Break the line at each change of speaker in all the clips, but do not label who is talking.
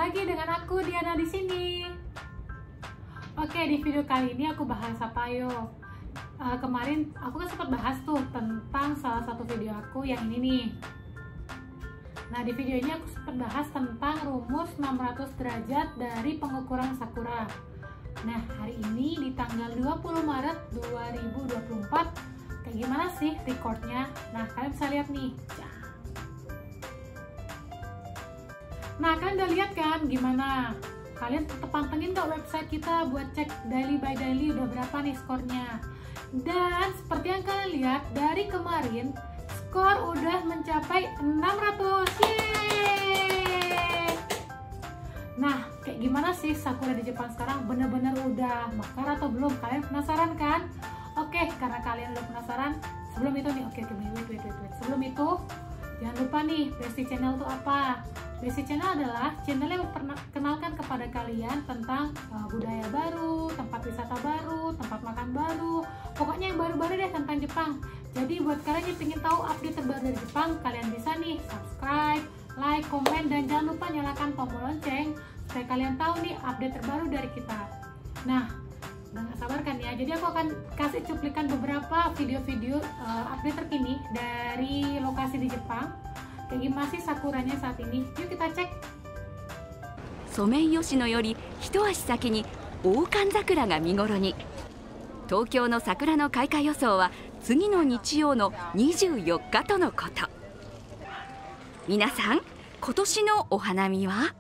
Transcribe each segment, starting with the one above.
lagi dengan aku Diana di sini. Oke, di video kali ini aku bahas apa yo? Kemarin aku kan sempat bahas tuh tentang salah satu video aku yang ini nih. Nah, di video ini aku sempat bahas tentang rumus 600 derajat dari pengukuran sakura. Nah, hari ini di tanggal 20 Maret 2024 kayak gimana sih recordnya? Nah, kalian bisa lihat nih. Nah, kalian udah lihat kan gimana? Kalian tetap pantengin gak website kita buat cek daily by daily udah berapa nih skornya. Dan seperti yang kalian lihat dari kemarin, skor udah mencapai 600. Yeay! Nah, kayak gimana sih sakura di Jepang sekarang? Bener-bener udah mekar atau belum? Kalian penasaran kan? Oke, karena kalian udah penasaran, sebelum itu nih, oke, wait. Sebelum itu, jangan lupa nih, Besti Channel itu apa? Besti Channel adalah channel yang kenalkan kepada kalian tentang budaya baru, tempat wisata baru, tempat makan baru, pokoknya yang baru-baru deh tentang Jepang. Jadi buat kalian yang ingin tahu update terbaru dari Jepang, kalian bisa nih subscribe, like, komen, dan jangan lupa nyalakan tombol lonceng supaya kalian tahu nih update terbaru dari kita. Nah, udah gak sabar kan ya? Jadi aku akan kasih cuplikan beberapa video-video update terkini dari lokasi di Jepang. Kayak gimana sih sakuranya saat ini? Yuk kita cek.
ソメイヨシノより一足先に大寒桜が見頃に。東京の桜の開花予想は次の日曜の24日とのこと。皆さん、今年のお花見は？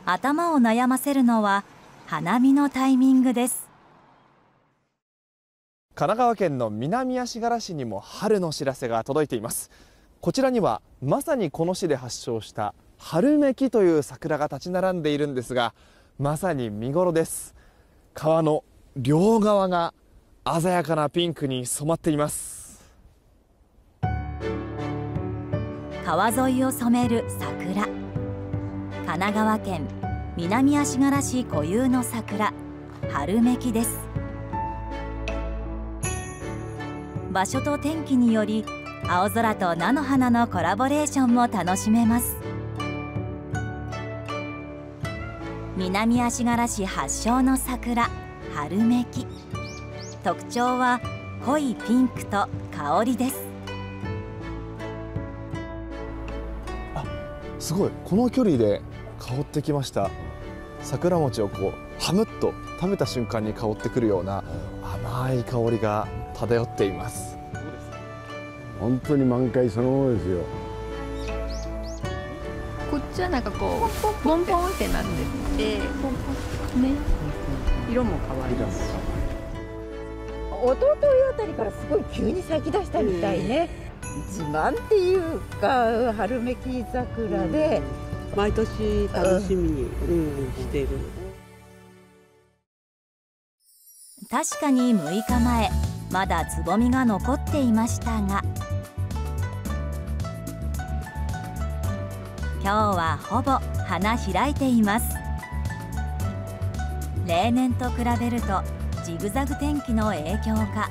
頭を悩ませるのは花見のタイミングです。
神奈川県の南足柄市にも春の知らせが届いています。こちらにはまさにこの市で発祥した春めきという桜が立ち並んでいるんですが、まさに見頃です。川の両側が鮮やかなピンクに染まっています。
川沿いを染める桜。神奈川県南足柄市固有の桜、春めきです。場所と天気により青空と菜の花のコラボレーションも楽しめます。南足柄市発祥の桜、春めき。特徴は濃いピンクと香りです。
すごい、この距離で香ってきました。桜餅をこうハムッと食べた瞬間に香ってくるような甘い香りが漂っています。
本当に満開そのものですよ。
こっちはなんかこうポンポンってなってて、ポンポンね、色も可愛いです。
一昨日あたりからすごい急に咲き出したみたいね。自慢っていうか春めき桜で、
毎年楽しみにしてる。
確かに6日前まだつぼみが残っていましたが、今日はほぼ花開いています。例年と比べるとジグザグ天気の影響か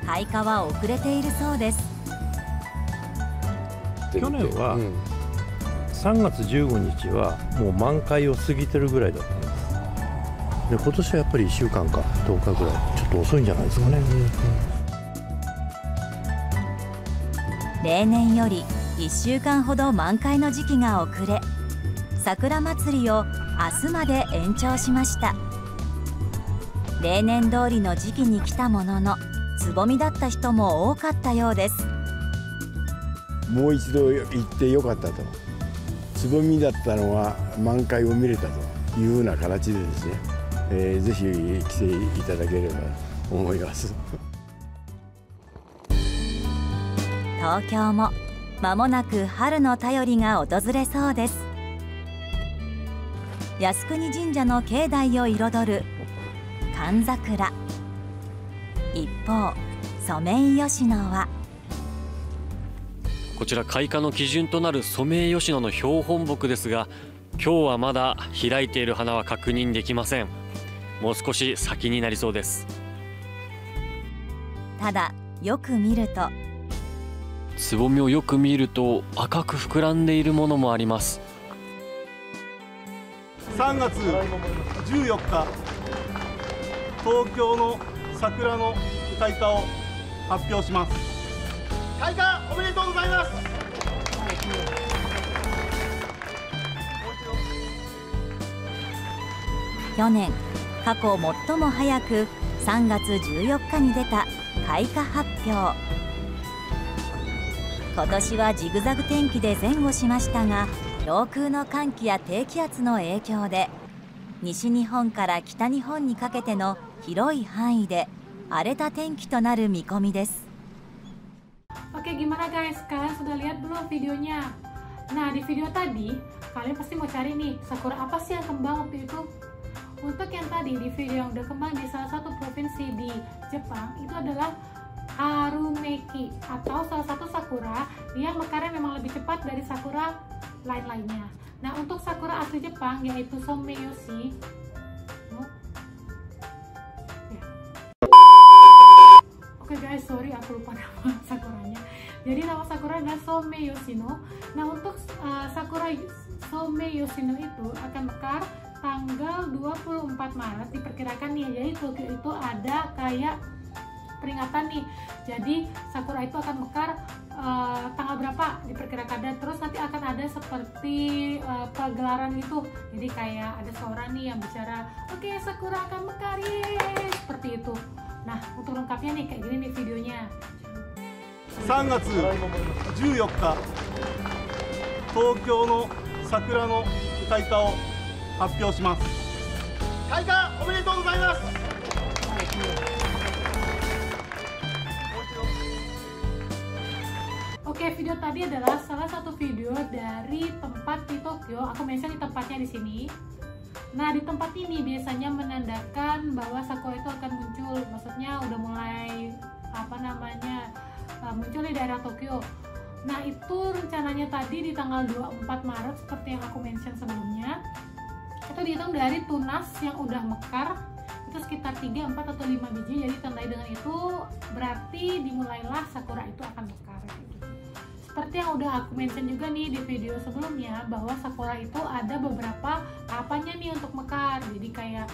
開花は遅れているそうです。
去年は3月15日はもう満開を過ぎてるぐらいだったんです。で今年はやっぱり1週間か10日ぐらいちょっと遅いんじゃないですかね。
例年より1週間ほど満開の時期が遅れ、桜祭りを明日まで延長しました。例年通りの時期に来たもののつぼみだった人も多かったようです。
もう一度行ってよかったと、つぼみだったのは満開を見れたというような形でですね、ぜひ来ていただければと思います。
東京も間もなく春の便りが訪れそうです。靖国神社の境内を彩る寒桜。一方、ソメイヨシノは
こちら開花の基準となるソメイヨシノの標本木ですが、今日はまだ開いている花は確認できません。もう少し先になりそうです。
ただよく見ると、
つぼみをよく見ると赤く膨らんでいるものもあります。
3月14日、東京の桜の開花を発表します。開花おめでとうございます。
去年、過去最も早く3月14日に出た開花発表。今年はジグザグ天気で前後しましたが、上空の寒気や低気圧の影響で西日本から北日本にかけての広い範囲で荒れた天気となる見込みです。
Oke, gimana guys? Kalian sudah lihat belum videonya? Nah, di video tadi kalian pasti mau cari nih sakura apa sih yang kembang waktu itu? Untuk yang tadi di video yang udah kembang di salah satu provinsi di Jepang, itu adalah Harumeki, atau salah satu sakura yang mekarnya memang lebih cepat dari sakura lain-lainnya. Nah, untuk sakura asli Jepang yaitu Someyoshi. Oke guys, sorry aku lupa nama sakuranya. Jadi nama sakura adalah Someyoshino. Nah, untuk sakura Someyoshino itu akan mekar tanggal 24 Maret diperkirakan nih. Jadi Tokyo itu ada kayak peringatan nih. Jadi sakura itu akan mekar tanggal berapa diperkirakan, dan terus nanti akan ada seperti pagelaran gitu. Jadi kayak ada seorang nih yang bicara, oke, sakura akan mekar, yeay, seperti itu. Nah, untuk lengkapnya nih kayak gini nih videonya.
3月14日、東京の桜の開花を発表します。開花おめでとうございます。
Oke, video tadi adalah salah satu video dari tempat di Tokyo. Aku mention di tempatnya di sini. Nah, di tempat ini biasanya menandakan bahwa sakura itu akan muncul. Maksudnya udah mulai muncul di daerah Tokyo. Nah, itu rencananya tadi di tanggal 24 Maret seperti yang aku mention sebelumnya. Itu dihitung dari tunas yang udah mekar itu sekitar 3, 4 atau 5 biji. Jadi tandai dengan itu berarti dimulailah sakura itu akan mekar gitu. Seperti yang udah aku mention juga nih di video sebelumnya, bahwa sakura itu ada beberapa tahapannya nih untuk mekar. Jadi kayak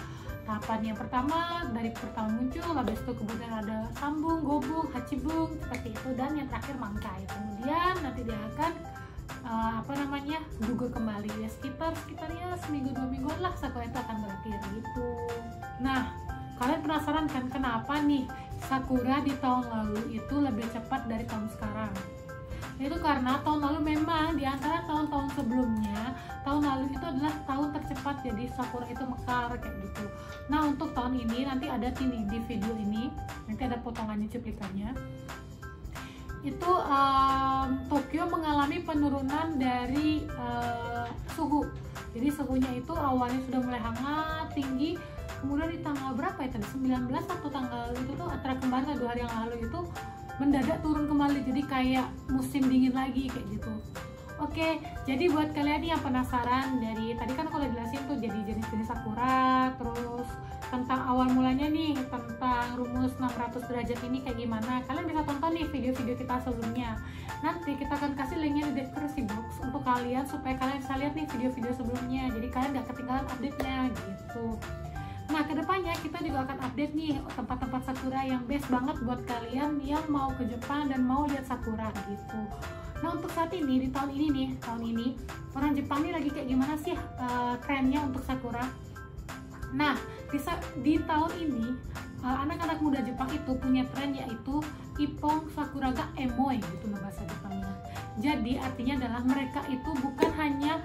tahapan yang pertama dari pertama muncul, habis itu kemudian ada sambung, gobung, hachibung seperti itu, dan yang terakhir mangkai. Kemudian nanti dia akan gugur kembali ya, sekitar ya seminggu 2 mingguan lah sakura itu akan berakhir gitu. Nah, kalian penasaran kan kenapa nih sakura di tahun lalu itu lebih cepat dari tahun sekarang? Itu karena tahun lalu memang di antara tahun-tahun sebelumnya, tahun lalu itu adalah tahun tercepat jadi sakura itu mekar kayak gitu. Nah, untuk tahun ini nanti ada di video ini nanti ada potongannya, cuplikannya. Itu Tokyo mengalami penurunan dari suhu. Jadi suhunya itu awalnya sudah mulai hangat, tinggi, kemudian di tanggal berapa ya tadi? 19 atau tanggal itu tuh antara kemarin 2 hari yang lalu itu mendadak turun kembali, jadi kayak musim dingin lagi kayak gitu. Oke, jadi buat kalian nih yang penasaran, dari tadi kan aku udah jelasin tuh jadi jenis-jenis sakura, terus tentang awal mulanya nih, tentang rumus 600 derajat ini kayak gimana. Kalian bisa tonton nih video-video kita sebelumnya. Nanti kita akan kasih linknya di deskripsi box untuk kalian supaya kalian bisa lihat nih video-video sebelumnya. Jadi kalian gak ketinggalan update-nya gitu. Nah, kedepannya kita juga akan update nih tempat-tempat sakura yang best banget buat kalian yang mau ke Jepang dan mau lihat sakura gitu. Nah, untuk saat ini, di tahun ini orang Jepang nih lagi kayak gimana sih trennya untuk sakura? Nah, di tahun ini anak-anak muda Jepang itu punya tren yaitu Ippon Sakura ga Emoi gitu loh bahasa Jepangnya. Jadi artinya adalah mereka itu bukan hanya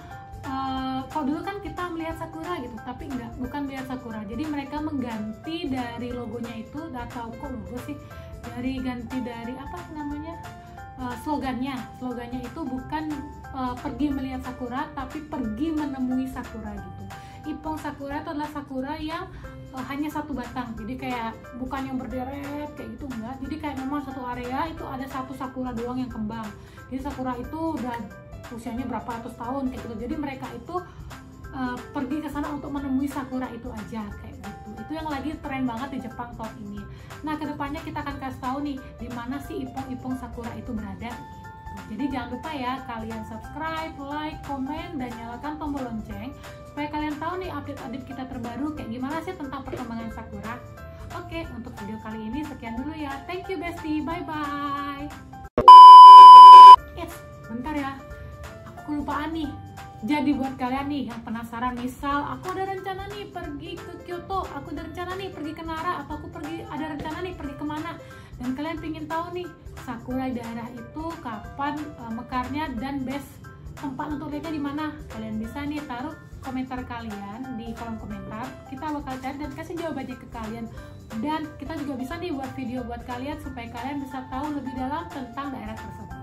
kalau dulu kan kita melihat sakura gitu, tapi bukan melihat sakura. Jadi mereka mengganti dari logonya itu, atau kok logo sih, ganti dari apa namanya, slogannya itu bukan pergi melihat sakura, tapi pergi menemui sakura gitu. Ippon Sakura itu adalah sakura yang hanya satu batang, jadi kayak bukan yang berderet kayak gitu, enggak. Jadi kayak memang satu area itu ada satu sakura doang yang kembang. Jadi sakura itu udah usianya berapa ratus tahun kayak gitu. Jadi mereka itu pergi ke sana untuk menemui sakura itu aja kayak gitu. Itu yang lagi tren banget di Jepang tahun ini. Nah, kedepannya kita akan kasih tahu nih di mana sih Ippon Sakura itu berada. Jadi jangan lupa ya kalian subscribe, like, komen, dan nyalakan tombol lonceng supaya supaya kalian tahu nih update-update kita terbaru kayak gimana sih tentang perkembangan sakura. Oke, untuk video kali ini sekian dulu ya. Thank you bestie, bye-bye. Bentar ya, aku kelupaan nih. Jadi buat kalian nih yang penasaran, misal aku ada rencana nih pergi ke Kyoto, aku ada rencana nih pergi ke Nara, atau aku ada rencana nih pergi kemana, dan kalian pengen tahu nih sakura daerah itu kapan mekarnya dan best tempat untuk lihatnya di mana, kalian bisa nih taruh komentar kalian di kolom komentar. Kita bakal cari dan kasih jawabannya ke kalian, dan kita juga bisa nih buat video buat kalian supaya kalian bisa tahu lebih dalam tentang daerah tersebut.